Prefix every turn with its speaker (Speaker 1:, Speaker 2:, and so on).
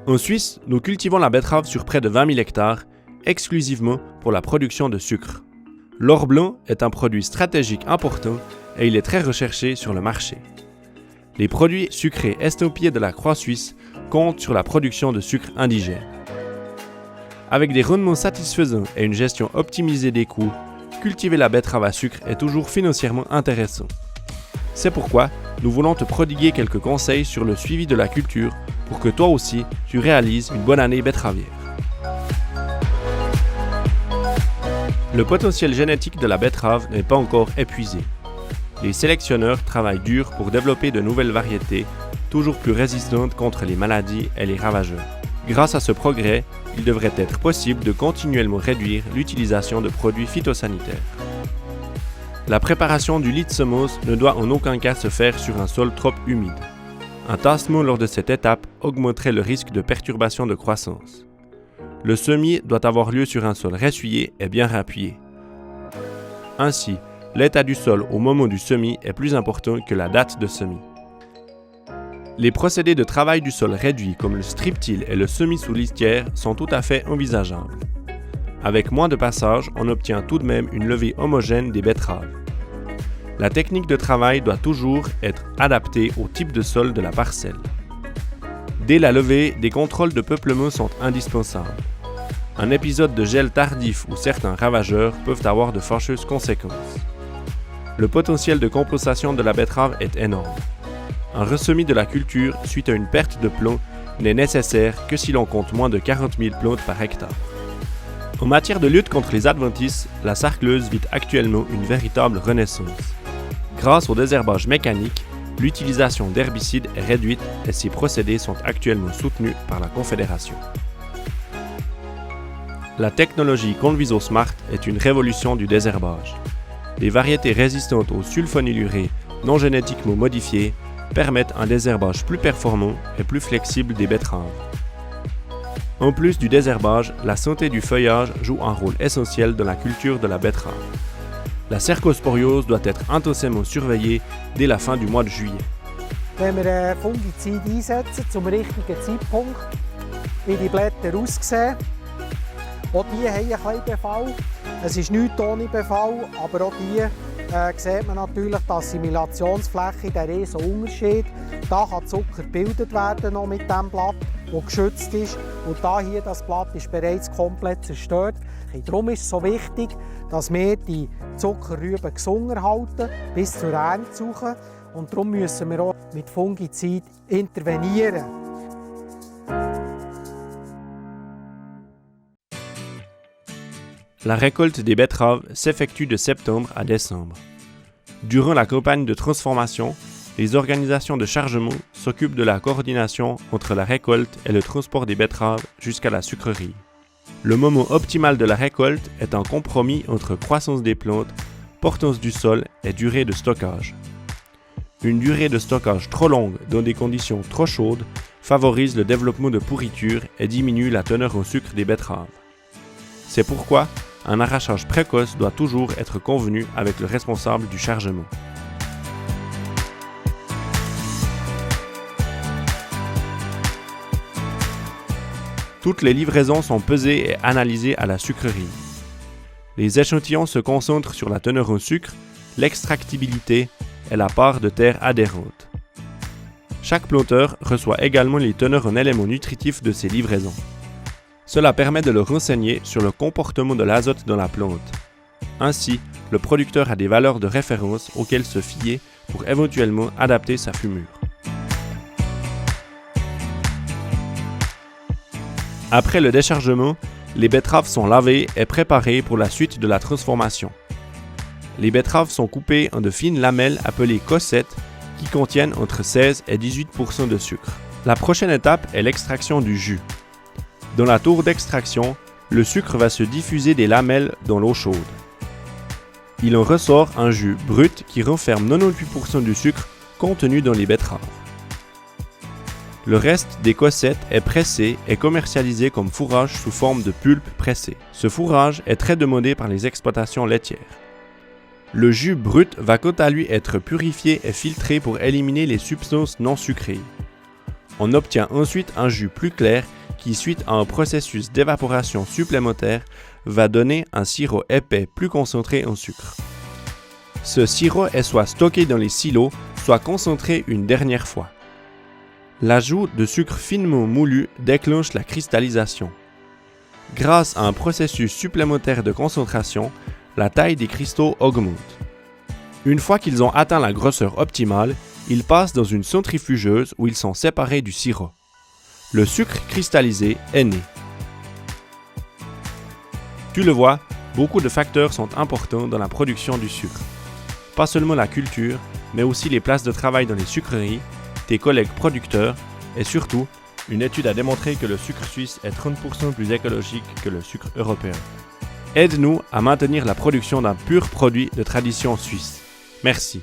Speaker 1: En Suisse, nous cultivons la betterave sur près de 20 000 hectares, exclusivement pour la production de sucre. L'or blanc est un produit stratégique important et il est très recherché sur le marché. Les produits sucrés estampillés de la Croix suisse comptent sur la production de sucre indigène. Avec des rendements satisfaisants et une gestion optimisée des coûts, cultiver la betterave à sucre est toujours financièrement intéressant. C'est pourquoi nous voulons te prodiguer quelques conseils sur le suivi de la culture pour que toi aussi tu réalises une bonne année betteravière. Le potentiel génétique de la betterave n'est pas encore épuisé. Les sélectionneurs travaillent dur pour développer de nouvelles variétés, toujours plus résistantes contre les maladies et les ravageurs. Grâce à ce progrès, il devrait être possible de continuellement réduire l'utilisation de produits phytosanitaires. La préparation du lit de semence ne doit en aucun cas se faire sur un sol trop humide. Un tassement lors de cette étape augmenterait le risque de perturbation de croissance. Le semis doit avoir lieu sur un sol ressuyé et bien appuyé. Ainsi, l'état du sol au moment du semis est plus important que la date de semis. Les procédés de travail du sol réduit comme le strip-till et le semis sous litière sont tout à fait envisageables. Avec moins de passages, on obtient tout de même une levée homogène des betteraves. La technique de travail doit toujours être adaptée au type de sol de la parcelle. Dès la levée, des contrôles de peuplement sont indispensables. Un épisode de gel tardif ou certains ravageurs peuvent avoir de fâcheuses conséquences. Le potentiel de compensation de la betterave est énorme. Un ressemis de la culture suite à une perte de plants n'est nécessaire que si l'on compte moins de 40 000 plantes par hectare. En matière de lutte contre les adventices, la sarcleuse vit actuellement une véritable renaissance. Grâce au désherbage mécanique, l'utilisation d'herbicides est réduite et ces procédés sont actuellement soutenus par la Confédération. La technologie Conviso Smart est une révolution du désherbage. Les variétés résistantes aux sulfonylurées non génétiquement modifiées permettent un désherbage plus performant et plus flexible des betteraves. En plus du désherbage, la santé du feuillage joue un rôle essentiel dans la culture de la betterave. La cercosporiose doit être intensément surveillée dès la fin du mois de juillet.
Speaker 2: Wenn wir Fungizid einsetzen zum richtigen Zeitpunkt, wie die Blätter aussehen, auch die haben ein bisschen Befall. Es ist nichts ohne Befall, aber auch die sieht man natürlich die Assimilationsfläche, der riesen Unterschied. Da kann Zucker gebildet werden noch mit diesem Blatt, das geschützt ist. Und da hier, das Blatt ist bereits komplett zerstört. Darum ist es so wichtig, dass wir die Zuckerrüben gesund halten, bis zur Ernte suchen. Und darum müssen wir auch mit Fungizid intervenieren.
Speaker 1: La récolte des betteraves s'effectue de septembre à décembre. Durant la campagne de transformation, les organisations de chargement s'occupent de la coordination entre la récolte et le transport des betteraves jusqu'à la sucrerie. Le moment optimal de la récolte est un compromis entre croissance des plantes, portance du sol et durée de stockage. Une durée de stockage trop longue dans des conditions trop chaudes favorise le développement de pourriture et diminue la teneur en sucre des betteraves. C'est pourquoi un arrachage précoce doit toujours être convenu avec le responsable du chargement. Toutes les livraisons sont pesées et analysées à la sucrerie. Les échantillons se concentrent sur la teneur en sucre, l'extractibilité et la part de terre adhérente. Chaque planteur reçoit également les teneurs en éléments nutritifs de ces livraisons. Cela permet de le renseigner sur le comportement de l'azote dans la plante. Ainsi, le producteur a des valeurs de référence auxquelles se fier pour éventuellement adapter sa fumure. Après le déchargement, les betteraves sont lavées et préparées pour la suite de la transformation. Les betteraves sont coupées en de fines lamelles appelées cossettes qui contiennent entre 16 et 18% de sucre. La prochaine étape est l'extraction du jus. Dans la tour d'extraction, le sucre va se diffuser des lamelles dans l'eau chaude. Il en ressort un jus brut qui renferme 98% du sucre contenu dans les betteraves. Le reste des cossettes est pressé et commercialisé comme fourrage sous forme de pulpe pressée. Ce fourrage est très demandé par les exploitations laitières. Le jus brut va quant à lui être purifié et filtré pour éliminer les substances non sucrées. On obtient ensuite un jus plus clair qui, suite à un processus d'évaporation supplémentaire, va donner un sirop épais plus concentré en sucre. Ce sirop est soit stocké dans les silos, soit concentré une dernière fois. L'ajout de sucre finement moulu déclenche la cristallisation. Grâce à un processus supplémentaire de concentration, la taille des cristaux augmente. Une fois qu'ils ont atteint la grosseur optimale, ils passent dans une centrifugeuse où ils sont séparés du sirop. Le sucre cristallisé est né. Tu le vois, beaucoup de facteurs sont importants dans la production du sucre. Pas seulement la culture, mais aussi les places de travail dans les sucreries, tes collègues producteurs et surtout, une étude a démontré que le sucre suisse est 30% plus écologique que le sucre européen. Aide-nous à maintenir la production d'un pur produit de tradition suisse. Merci.